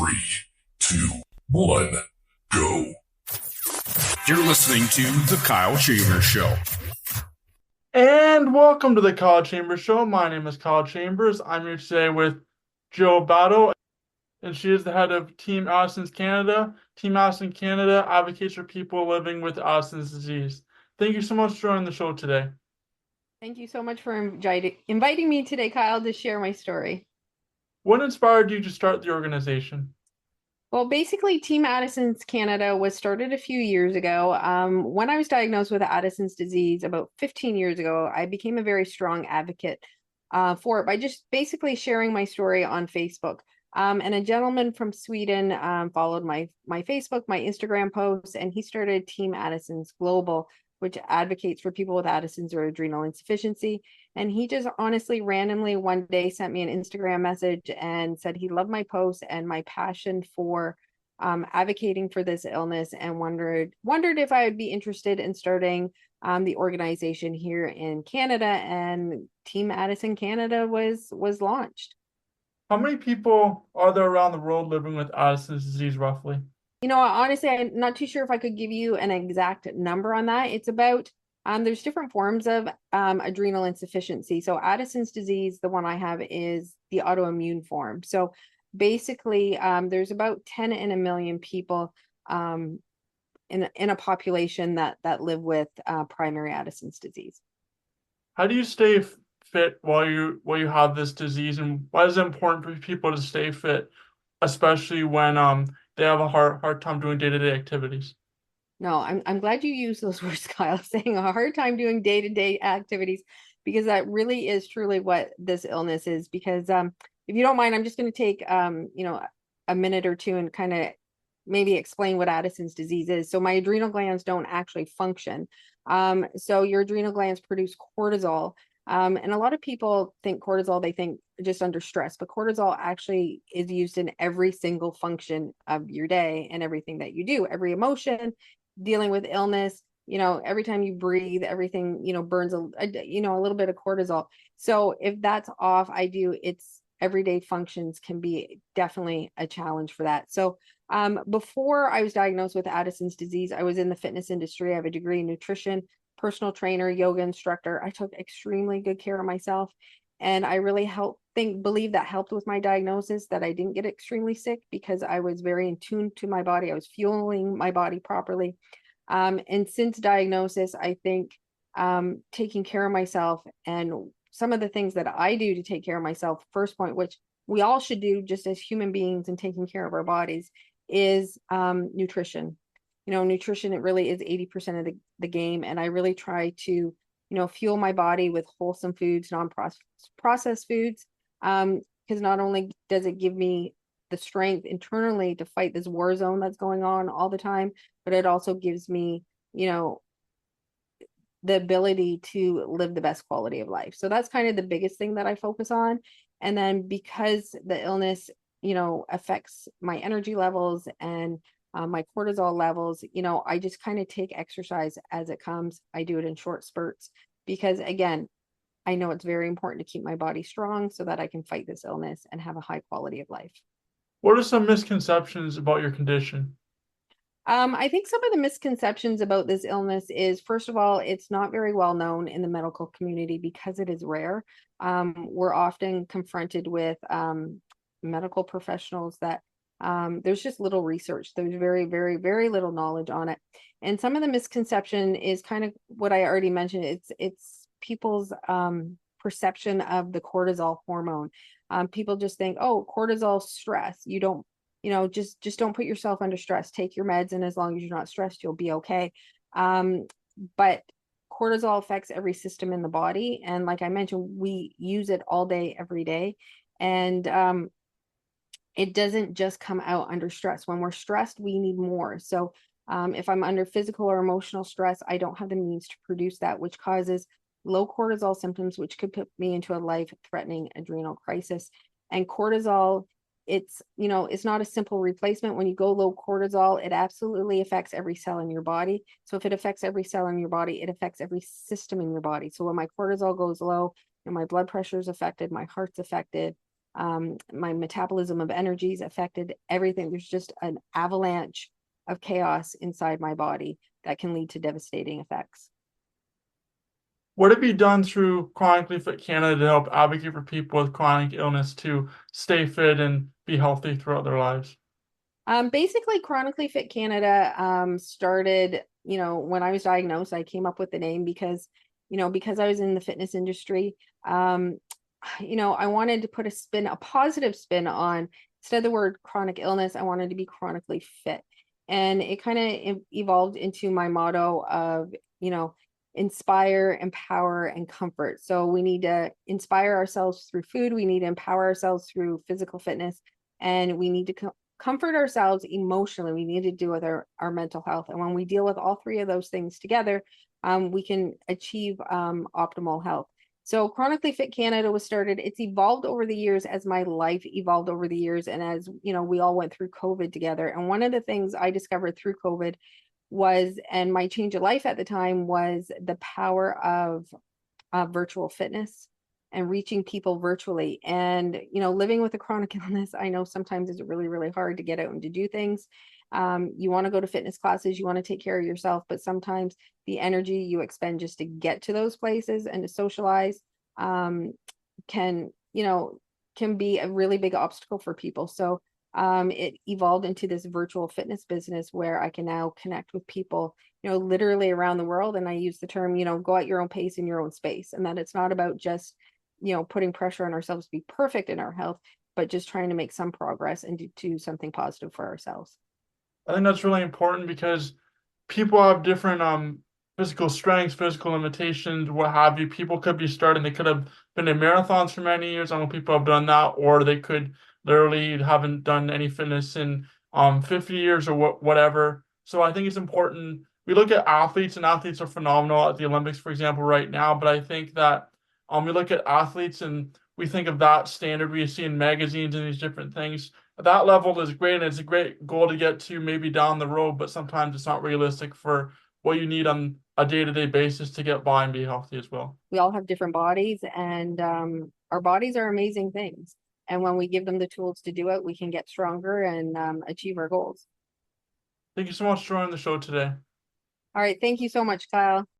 3, 2, 1, go. You're listening to The Kyle Chambers Show. And welcome to The Kyle Chambers Show. My name is Kyle Chambers. I'm here today with Joe Battle, and she is the head of Team Addison's Canada. Team Addison Canada advocates for people living with Addison's disease. Thank you so much for joining the show today. Thank you so much for inviting me today, Kyle, to share my story. What inspired you to start the organization? Well, basically, Team Addison's Canada was started a few years ago. When I was diagnosed with Addison's disease about 15 years ago, I became a very strong advocate for it by just basically sharing my story on Facebook. And a gentleman from Sweden followed my Facebook, my Instagram posts, and he started Team Addison's Global, which advocates for people with Addison's or adrenal insufficiency. And he just honestly randomly one day sent me an Instagram message and said he loved my posts and my passion for advocating for this illness, and wondered if I would be interested in starting the organization here in Canada. And Team Addison Canada was launched. How many people are there around the world living with Addison's disease roughly? You know, honestly, I'm not too sure if I could give you an exact number on that. It's about, there's different forms of adrenal insufficiency. So Addison's disease, the one I have, is the autoimmune form. So basically, there's about 10 in a million people in a population that live with primary Addison's disease. How do you stay fit while you have this disease, and why is it important for people to stay fit, especially when they have a hard time doing day-to-day activities? No, I'm glad you used those words, Kyle, saying a hard time doing day-to-day activities, because that really is truly what this illness is. Because if you don't mind, I'm just going to take a minute or two and kind of maybe explain what Addison's disease is. So my adrenal glands don't actually function. So your adrenal glands produce cortisol. And a lot of people think cortisol, they think just under stress, but cortisol actually is used in every single function of your day and everything that you do, every emotion, dealing with illness, every time you breathe, everything, burns a little bit of cortisol. So if that's off, it's everyday functions can be definitely a challenge for that. So before I was diagnosed with Addison's disease, I was in the fitness industry. I have a degree in nutrition, personal trainer, yoga instructor. I took extremely good care of myself, and I really believe that helped with my diagnosis, that I didn't get extremely sick because I was very in tune to my body. I was fueling my body properly. And since diagnosis, I think taking care of myself and some of the things that I do to take care of myself, first point, which we all should do just as human beings and taking care of our bodies, is nutrition. Nutrition, it really is 80% of the game. And I really try to, fuel my body with wholesome foods, non-processed foods, because not only does it give me the strength internally to fight this war zone that's going on all the time, but it also gives me, the ability to live the best quality of life. So that's kind of the biggest thing that I focus on. And then because the illness, affects my energy levels and my cortisol levels, I just kind of take exercise as it comes. I do it in short spurts because, again, I know it's very important to keep my body strong so that I can fight this illness and have a high quality of life. What are some misconceptions about your condition? I think some of the misconceptions about this illness is, first of all, it's not very well known in the medical community because it is rare. We're often confronted with medical professionals that there's just little research. There's very, very, very little knowledge on it. And some of the misconception is kind of what I already mentioned. It's people's perception of the cortisol hormone. People just think, oh, cortisol stress. You don't, just don't put yourself under stress. Take your meds, and as long as you're not stressed, you'll be okay. But cortisol affects every system in the body. And like I mentioned, we use it all day, every day. And it doesn't just come out under stress. When we're stressed, we need more. So if I'm under physical or emotional stress, I don't have the means to produce that, which causes low cortisol symptoms, which could put me into a life-threatening adrenal crisis. And cortisol, it's not a simple replacement. When you go low cortisol, it absolutely affects every cell in your body. So if it affects every cell in your body, it affects every system in your body. So when my cortisol goes low, my blood pressure is affected, my heart's affected, My metabolism of energy is affected, everything. There's just an avalanche of chaos inside my body that can lead to devastating effects. What have you done through Chronically Fit Canada to help advocate for people with chronic illness to stay fit and be healthy throughout their lives? Basically, Chronically Fit Canada started, when I was diagnosed. I came up with the name because I was in the fitness industry. I wanted to put a positive spin on, instead of the word chronic illness, I wanted to be chronically fit. And it kind of evolved into my motto of, inspire, empower, and comfort. So we need to inspire ourselves through food. We need to empower ourselves through physical fitness, and we need to comfort ourselves emotionally. We need to deal with our mental health. And when we deal with all three of those things together, we can achieve optimal health. So Chronically Fit Canada was started. It's evolved over the years as my life evolved over the years. And as we all went through COVID together. And one of the things I discovered through COVID was, and my change of life at the time, was the power of virtual fitness and reaching people virtually. And living with a chronic illness, I know sometimes it's really, really hard to get out and to do things. You want to go to fitness classes, you want to take care of yourself, but sometimes the energy you expend just to get to those places and to socialize can be a really big obstacle for people. So it evolved into this virtual fitness business where I can now connect with people, literally around the world. And I use the term, go at your own pace in your own space, and that it's not about just, putting pressure on ourselves to be perfect in our health, but just trying to make some progress and do something positive for ourselves. I think that's really important because people have different physical strengths, physical limitations, what have you. People could be starting, they could have been in marathons for many years. I know people have done that, or they could literally haven't done any fitness in 50 years or whatever. So I think it's important. We look at athletes, and athletes are phenomenal at the Olympics, for example, right now. But I think that we look at athletes and we think of that standard we see in magazines and these different things. That level is great, and it's a great goal to get to maybe down the road, but sometimes it's not realistic for what you need on a day-to-day basis to get by and be healthy as well. We all have different bodies, and our bodies are amazing things. And when we give them the tools to do it, we can get stronger and achieve our goals. Thank you so much for joining the show today. All right. Thank you so much, Kyle.